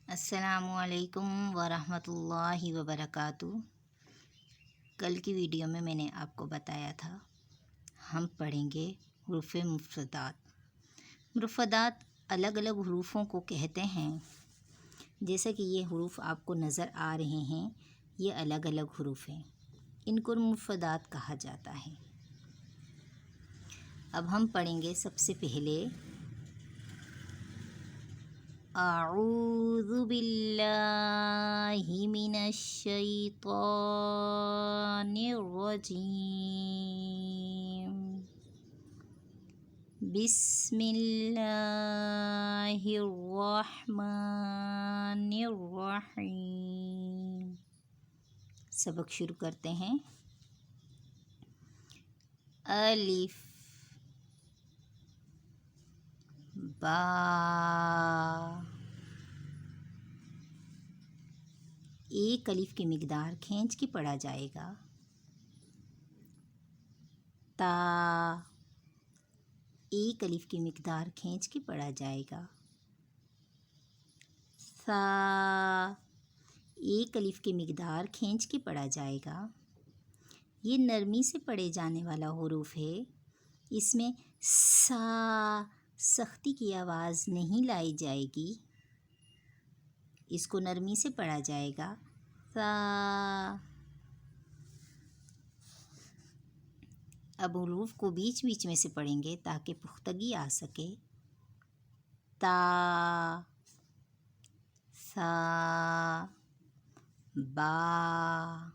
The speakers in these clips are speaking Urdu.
السلام علیکم ورحمۃ اللہ وبرکاتہ۔ کل کی ویڈیو میں نے آپ کو بتایا تھا ہم پڑھیں گے حروف مفردات۔ مفردات الگ الگ حروفوں کو کہتے ہیں، جیسا کہ یہ حروف آپ کو نظر آ رہے ہیں، یہ الگ الگ حروف ہیں، ان کو مفردات کہا جاتا ہے۔ اب ہم پڑھیں گے سب سے پہلے اعوذ باللہ من الشیطان الرجیم، بسم اللہ الرحمن الرحیم۔ سبق شروع کرتے ہیں۔ الف، با، ایک الف کی مقدار کھینچ کے پڑھا جائے گا۔ تا، ایک الف کی مقدار کھینچ کے پڑھا جائے گا۔ سا، ایک الف کی مقدار کھینچ کے پڑھا جائے گا۔ یہ نرمی سے پڑھے جانے والا حروف ہے، اس میں سا سختی کی آواز نہیں لائی جائے گی، اس کو نرمی سے پڑھا جائے گا۔ سا، اب حروف کو بیچ بیچ میں سے پڑھیں گے تاکہ پختگی آ سکے۔ تا، سا، با،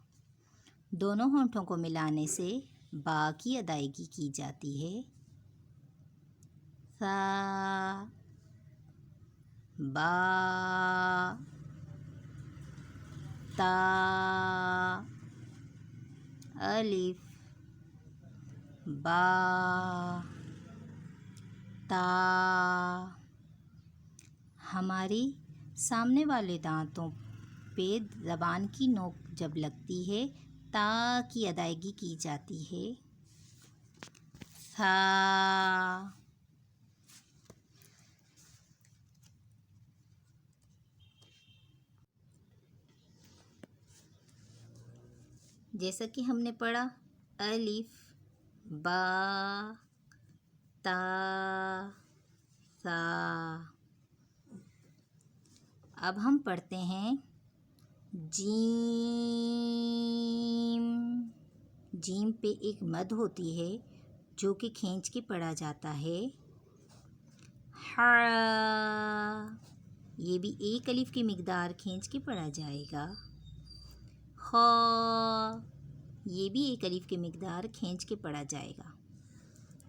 دونوں ہونٹوں کو ملانے سے با کی ادائیگی کی جاتی ہے۔ سا، با، تا، الف، با، تا۔ ہماری سامنے والے دانتوں پہ زبان کی نوک جب لگتی ہے، تا کی ادائیگی کی جاتی ہے۔ سا، جیسا کہ ہم نے پڑھا الف، با، تا، سا۔ اب ہم پڑھتے ہیں جیم۔ جیم پہ ایک مد ہوتی ہے جو کہ کھینچ کے پڑھا جاتا ہے۔ ہا، یہ بھی ایک الف کی مقدار کھینچ کے پڑھا جائے گا۔ خا، یہ بھی ایک الف کی مقدار کھینچ کے پڑھا جائے گا۔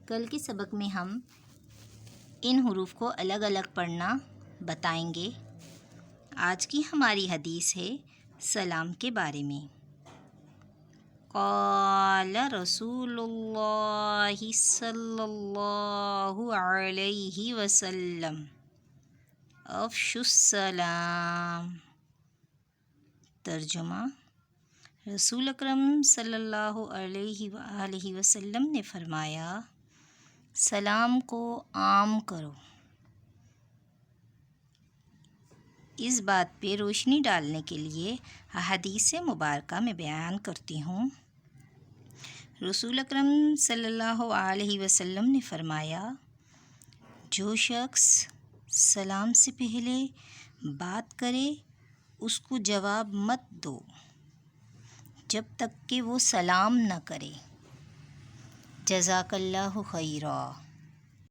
کل کے سبق میں ہم ان حروف کو الگ الگ پڑھنا بتائیں گے۔ آج کی ہماری حدیث ہے سلام کے بارے میں۔ قال رسول اللہ صلی اللہ علیہ وسلم افشوا السلام۔ ترجمہ، رسول اکرم صلی اللہ علیہ وآلہ وسلم نے فرمایا، سلام کو عام کرو۔ اس بات پہ روشنی ڈالنے کے لیے احادیث مبارکہ میں بیان کرتی ہوں۔ رسول اکرم صلی اللہ علیہ وسلم نے فرمایا، جو شخص سلام سے پہلے بات کرے اس کو جواب مت دو جب تک کہ وہ سلام نہ کرے۔ جزاک اللہ خیرا۔